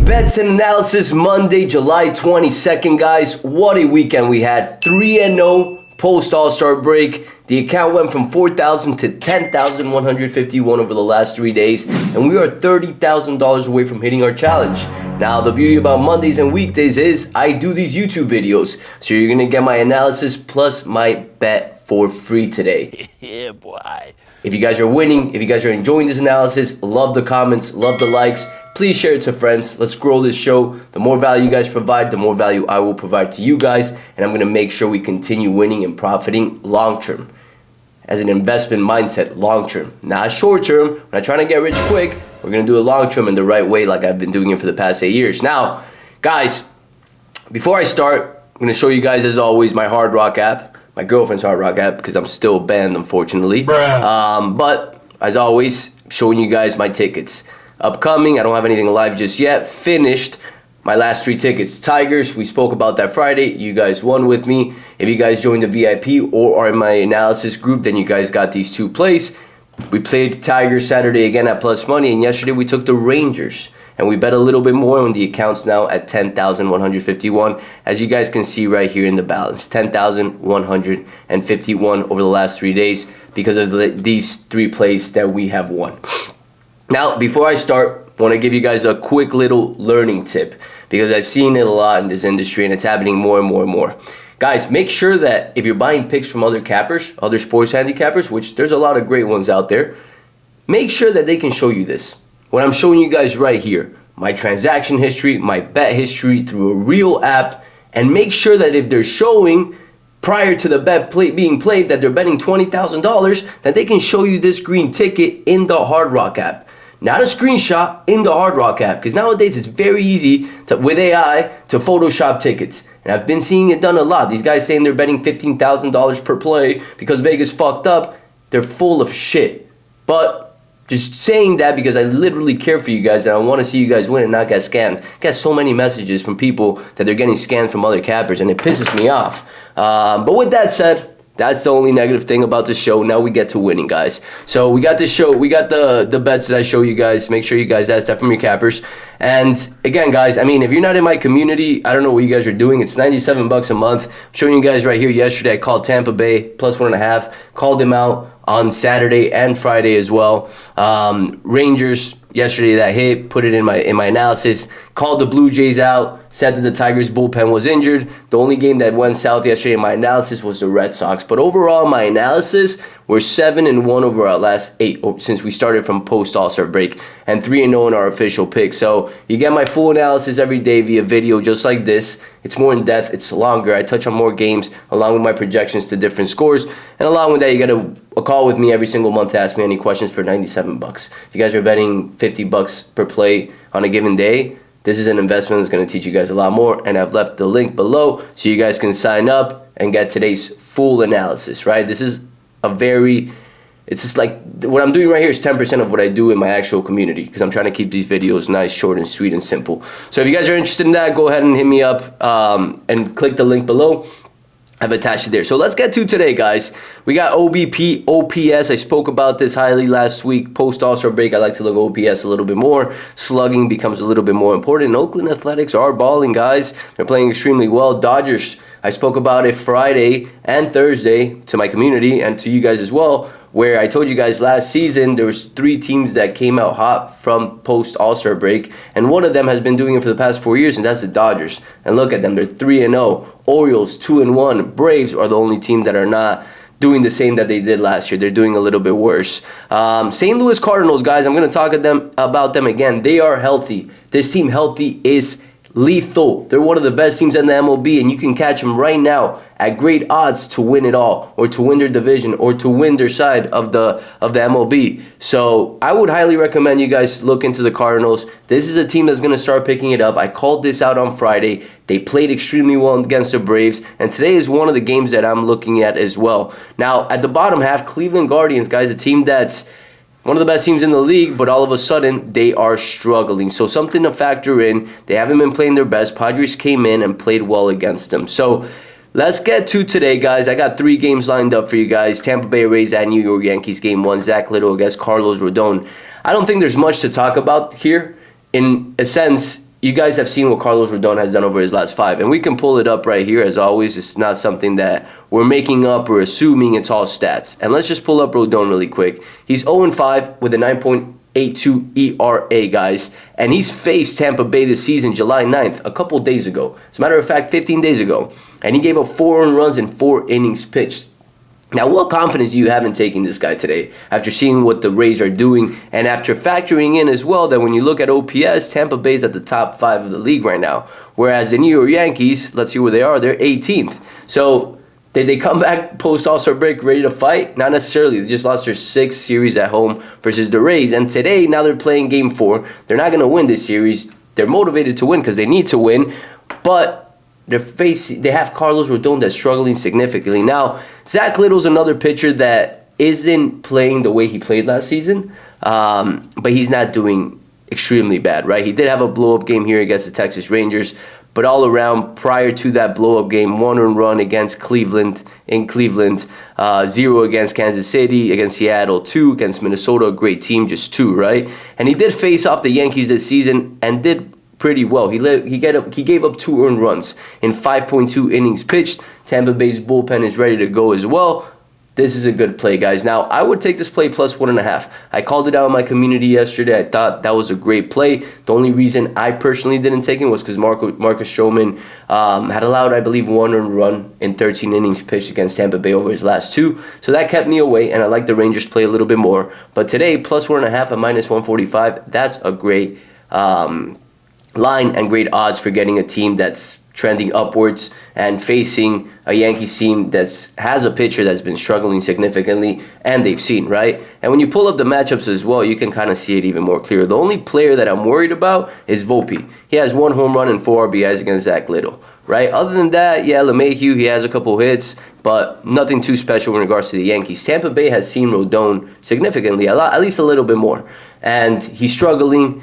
Bets and Analysis Monday, July 22nd, guys. What a weekend we had. 3-0 post All-Star break. The account went from 4,000 to 10,151 over the last 3 days, and we are $30,000 away from hitting our challenge. Now, the beauty about Mondays and weekdays is I do these YouTube videos, so you're gonna get my analysis plus my bet for free today. Yeah, boy. If you guys are winning, if you guys are enjoying this analysis, love the comments, love the likes. Please share it to friends. Let's grow this show. The more value you guys provide, the more value I will provide to you guys. And I'm going to make sure we continue winning and profiting long term. As an investment mindset, long term. Not short term. We're not trying to get rich quick. We're going to do it long term in the right way like I've been doing it for the past 8 years. Now, guys, before I start, I'm going to show you guys, as always, my Hard Rock app. My girlfriend's Hard Rock app because I'm still banned, unfortunately. But, as always, showing you guys my tickets. Upcoming, I don't have anything live just yet. Finished my last 3 tickets. Tigers, we spoke about that Friday. You guys won with me. If you guys joined the VIP or are in my analysis group, then you guys got these 2 plays. We played Tigers Saturday again at plus money, and yesterday we took the Rangers. And we bet a little bit more on the accounts now at 10,151. As you guys can see right here in the balance, 10,151 over the last 3 days because of these 3 plays that we have won. Now, before I start, I want to give you guys a quick little learning tip because I've seen it a lot in this industry and it's happening more and more and more. Guys, make sure that if you're buying picks from other cappers, other sports handicappers, which there's a lot of great ones out there, make sure that they can show you this. What I'm showing you guys right here, my transaction history, my bet history through a real app, and make sure that if they're showing prior to the bet being played that they're betting $20,000, that they can show you this green ticket in the Hard Rock app. Not a screenshot, in the Hard Rock app. Because nowadays it's very easy with AI to Photoshop tickets. And I've been seeing it done a lot. These guys saying they're betting $15,000 per play because Vegas fucked up. They're full of shit. But just saying that because I literally care for you guys and I want to see you guys win and not get scammed. I get so many messages from people that they're getting scammed from other cappers and it pisses me off. But with that said, that's the only negative thing about the show. Now we get to winning, guys. So we got the show. We got the bets that I show you guys. Make sure you guys ask that from your cappers. And again, guys, I mean, if you're not in my community, I don't know what you guys are doing. It's $97 a month. I'm showing you guys right here. Yesterday, I called Tampa Bay plus 1.5. Called them out on Saturday and Friday as well. Rangers yesterday that hit. Put it in my analysis. Called the Blue Jays out. Said that the Tigers bullpen was injured. The only game that went south yesterday in my analysis was the Red Sox. But overall, my analysis, we're 7-1 over our last 8 since we started from post All-Star break, and 3-0 in our official pick. So you get my full analysis every day via video, just like this. It's more in depth. It's longer. I touch on more games along with my projections to different scores, and along with that, you get a call with me every single month to ask me any questions for $97. If you guys are betting $50 per play on a given day, this is an investment that's going to teach you guys a lot more, and I've left the link below so you guys can sign up and get today's full analysis, right? This is it's just like, what I'm doing right here is 10% of what I do in my actual community because I'm trying to keep these videos nice, short, and sweet, and simple. So if you guys are interested in that, go ahead and hit me up and click the link below. I've attached it there. So let's get to today, guys. We got OBP, OPS. I spoke about this highly last week. Post All-Star break, I like to look at OPS a little bit more. Slugging becomes a little bit more important. Oakland Athletics are balling, guys. They're playing extremely well. Dodgers, I spoke about it Friday and Thursday to my community and to you guys as well, where I told you guys last season there was 3 teams that came out hot from post All-Star break, and one of them has been doing it for the past 4 years, and that's the Dodgers. And look at them, they're 3-0. Orioles 2-1. Braves are the only team that are not doing the same that they did last year. They're doing a little bit worse. St. Louis Cardinals, guys, I'm going to talk about them again. They are healthy. This team healthy is lethal. They're one of the best teams in the MLB, and you can catch them right now at great odds to win it all, or to win their division, or to win their side of the MLB. So I would highly recommend you guys look into the Cardinals. This is a team that's going to start picking it up. I called this out on Friday. They played extremely well against the Braves, and today is one of the games that I'm looking at as well. Now, at the bottom half, Cleveland Guardians, guys, a team that's one of the best teams in the league, but all of a sudden, they are struggling. So something to factor in. They haven't been playing their best. Padres came in and played well against them. So let's get to today, guys. I got 3 games lined up for you guys. Tampa Bay Rays at New York Yankees, Game 1. Zach Littell against Carlos Rodon. I don't think there's much to talk about here. In a sense, you guys have seen what Carlos Rodon has done over his last 5. And we can pull it up right here, as always. It's not something that we're making up or assuming. It's all stats. And let's just pull up Rodon really quick. He's 0-5 with a 9.82 ERA, guys. And he's faced Tampa Bay this season, July 9th, a couple days ago. As a matter of fact, 15 days ago. And he gave up 4 earned runs in 4 innings pitched. Now, what confidence do you have in taking this guy today after seeing what the Rays are doing and after factoring in as well that when you look at OPS, Tampa Bay's at the top 5 of the league right now, whereas the New York Yankees, let's see where they are, they're 18th. So did they come back post All-Star break ready to fight? Not necessarily. They just lost their 6th series at home versus the Rays, and today, now they're playing Game 4. They're not going to win this series. They're motivated to win because they need to win, but they have Carlos Rodon that's struggling significantly. Now, Zach Little's another pitcher that isn't playing the way he played last season, but he's not doing extremely bad, right? He did have a blow-up game here against the Texas Rangers, but all around, prior to that blow-up game, 1 earned run against Cleveland, 0 against Kansas City, against Seattle, 2 against Minnesota, a great team, just 2, right? And he did face off the Yankees this season and did pretty well. He gave up 2 earned runs in 5.2 innings pitched. Tampa Bay's bullpen is ready to go as well. This is a good play, guys. Now, I would take this play plus 1.5. I called it out in my community yesterday. I thought that was a great play. The only reason I personally didn't take it was because Marcus Stroman had allowed, I believe, 1 earned run in 13 innings pitched against Tampa Bay over his last 2. So that kept me away, and I like the Rangers play a little bit more. But today, plus 1.5 at minus 145, that's a great line and great odds for getting a team that's trending upwards and facing a Yankees team that has a pitcher that's been struggling significantly, and they've seen, right? And when you pull up the matchups as well, you can kind of see it even more clear. The only player that I'm worried about is Volpe. He has 1 home run and 4 RBIs against Zach Little, right? Other than that, yeah, LeMahieu, he has a couple hits, but nothing too special in regards to the Yankees. Tampa Bay has seen Rodon significantly, at least a little bit more, and he's struggling.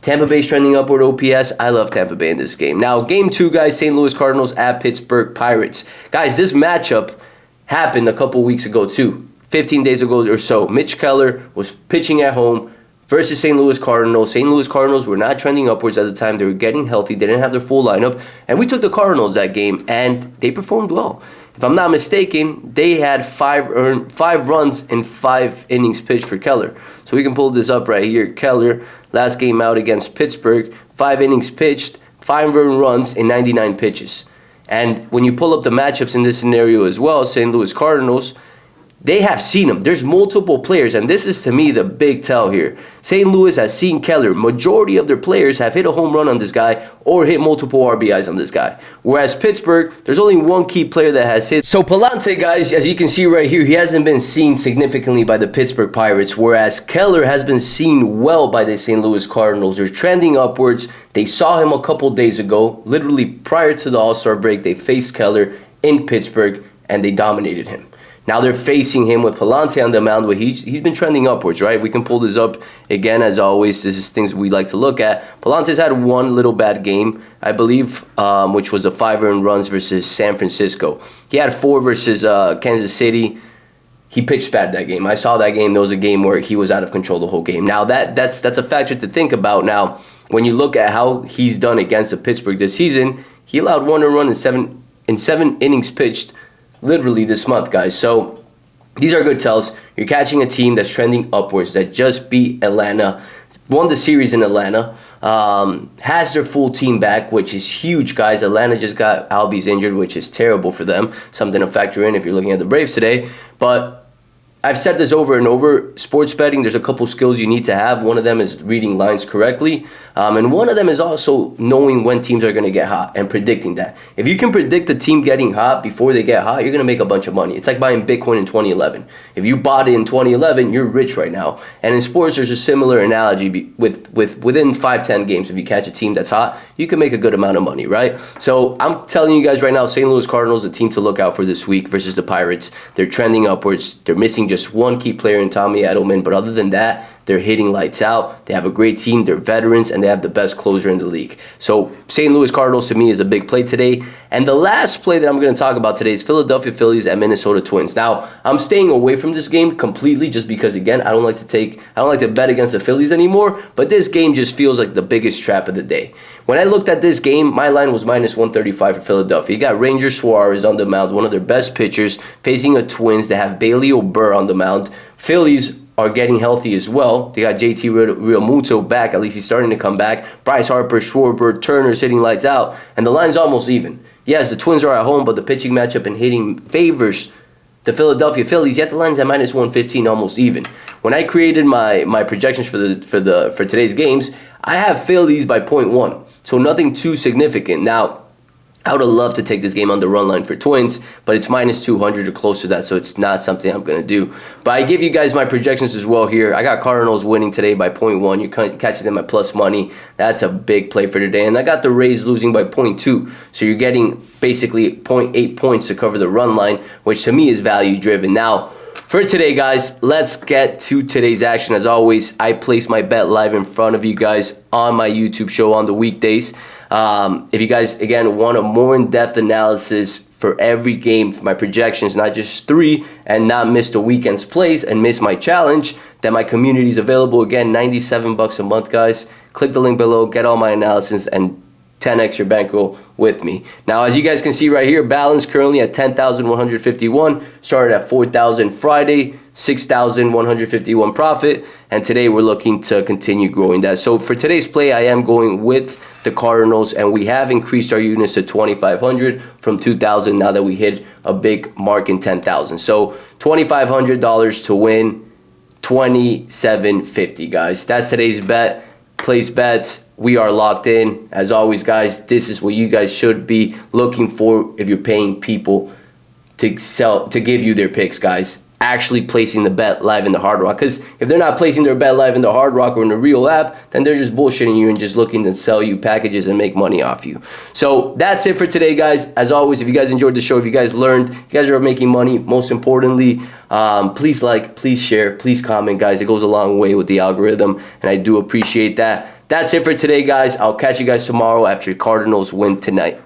Tampa Bay's trending upward OPS. I love Tampa Bay in this game. Now, Game 2, guys, St. Louis Cardinals at Pittsburgh Pirates. Guys, this matchup happened a couple weeks ago, too. 15 days ago or so. Mitch Keller was pitching at home versus St. Louis Cardinals. St. Louis Cardinals were not trending upwards at the time. They were getting healthy. They didn't have their full lineup. And we took the Cardinals that game, and they performed well. If I'm not mistaken, they had 5 runs in 5 innings pitched for Keller. So we can pull this up right here. Keller, last game out against Pittsburgh, 5 innings pitched, 5 earned runs in 99 pitches. And when you pull up the matchups in this scenario as well, St. Louis Cardinals, they have seen him. There's multiple players, and this is to me the big tell here. St. Louis has seen Keller. Majority of their players have hit a home run on this guy or hit multiple RBIs on this guy. Whereas Pittsburgh, there's only one key player that has hit. So Palante, guys, as you can see right here, he hasn't been seen significantly by the Pittsburgh Pirates, whereas Keller has been seen well by the St. Louis Cardinals. They're trending upwards. They saw him a couple days ago. Literally prior to the All-Star break, they faced Keller in Pittsburgh, and they dominated him. Now they're facing him with Palante on the mound, where he's been trending upwards, right? We can pull this up again, as always. This is things we like to look at. Palante's had 1 little bad game, I believe, which was the 5 earned runs versus San Francisco. He had 4 versus Kansas City. He pitched bad that game. I saw that game. There was a game where he was out of control the whole game. Now that's a factor to think about. Now, when you look at how he's done against the Pittsburgh this season, he allowed 1 earned run in 7 innings pitched. Literally this month, guys. So these are good tells. You're catching a team that's trending upwards, that just beat Atlanta, won the series in Atlanta, has their full team back, which is huge, guys. Atlanta just got Albies injured, which is terrible for them. Something to factor in if you're looking at the Braves today. But I've said this over and over. Sports betting, there's a couple skills you need to have. One of them is reading lines correctly. And one of them is also knowing when teams are going to get hot and predicting that. If you can predict a team getting hot before they get hot, you're going to make a bunch of money. It's like buying Bitcoin in 2011. If you bought it in 2011, you're rich right now. And in sports, there's a similar analogy within 5-10 games. If you catch a team that's hot, you can make a good amount of money, right? So I'm telling you guys right now, St. Louis Cardinals, a team to look out for this week versus the Pirates. They're trending upwards. They're missing just one key player in Tommy Edelman. But other than that, They're hitting lights out. They have a great team. They're veterans, and they have the best closer in the league. So St. Louis Cardinals to me is a big play today. And the last play that I'm going to talk about today is Philadelphia Phillies and Minnesota Twins. Now, I'm staying away from this game completely just because, again, I don't like to bet against the Phillies anymore, but this game just feels like the biggest trap of the day. When I looked at this game, my line was minus 135 for Philadelphia. You got Ranger Suarez on the mound, one of their best pitchers, facing a Twins that have Bailey O'Burr on the mound. Phillies are getting healthy as well. They got JT Realmuto back. At least he's starting to come back. Bryce Harper, Schwarber, Turner's hitting lights out. And the line's almost even. Yes, the Twins are at home, but the pitching matchup and hitting favors the Philadelphia Phillies. Yet the line's at minus 115, almost even. When I created my projections for today's games, I have Phillies by 0.1. So nothing too significant. Now, I would have loved to take this game on the run line for Twins, but it's minus 200 or close to that, so it's not something I'm going to do. But I give you guys my projections as well here. I got Cardinals winning today by 0.1. You're catching them at plus money. That's a big play for today. And I got the Rays losing by 0.2. So you're getting basically 0.8 points to cover the run line, which to me is value driven. Now, for today, guys, let's get to today's action. As always, I place my bet live in front of you guys on my YouTube show on the weekdays. If you guys, again, want a more in-depth analysis for every game, for my projections, not just 3, and not miss the weekend's plays and miss my challenge, then my community is available. Again, $97 a month, guys. Click the link below, get all my analysis, and 10x your bankroll with me. Now, as you guys can see right here, balance currently at 10,151. Started at 4,000 Friday, 6,151 profit, and today we're looking to continue growing that. So for today's play, I am going with the Cardinals, and we have increased our units to 2,500 from 2,000 now that we hit a big mark in 10,000. So $2,500 to win, 2,750, guys. That's today's bet. Place bets. We are locked in. As always, guys, this is what you guys should be looking for if you're paying people to give you their picks, guys. Actually placing the bet live in the Hard Rock. Because if they're not placing their bet live in the Hard Rock or in the real app, then they're just bullshitting you and just looking to sell you packages and make money off you. So that's it for today, guys. As always, if you guys enjoyed the show, if you guys learned, you guys are making money, most importantly, please like, please share, please comment, guys. It goes a long way with the algorithm, and I do appreciate that. That's it for today, guys. I'll catch you guys tomorrow after Cardinals win tonight.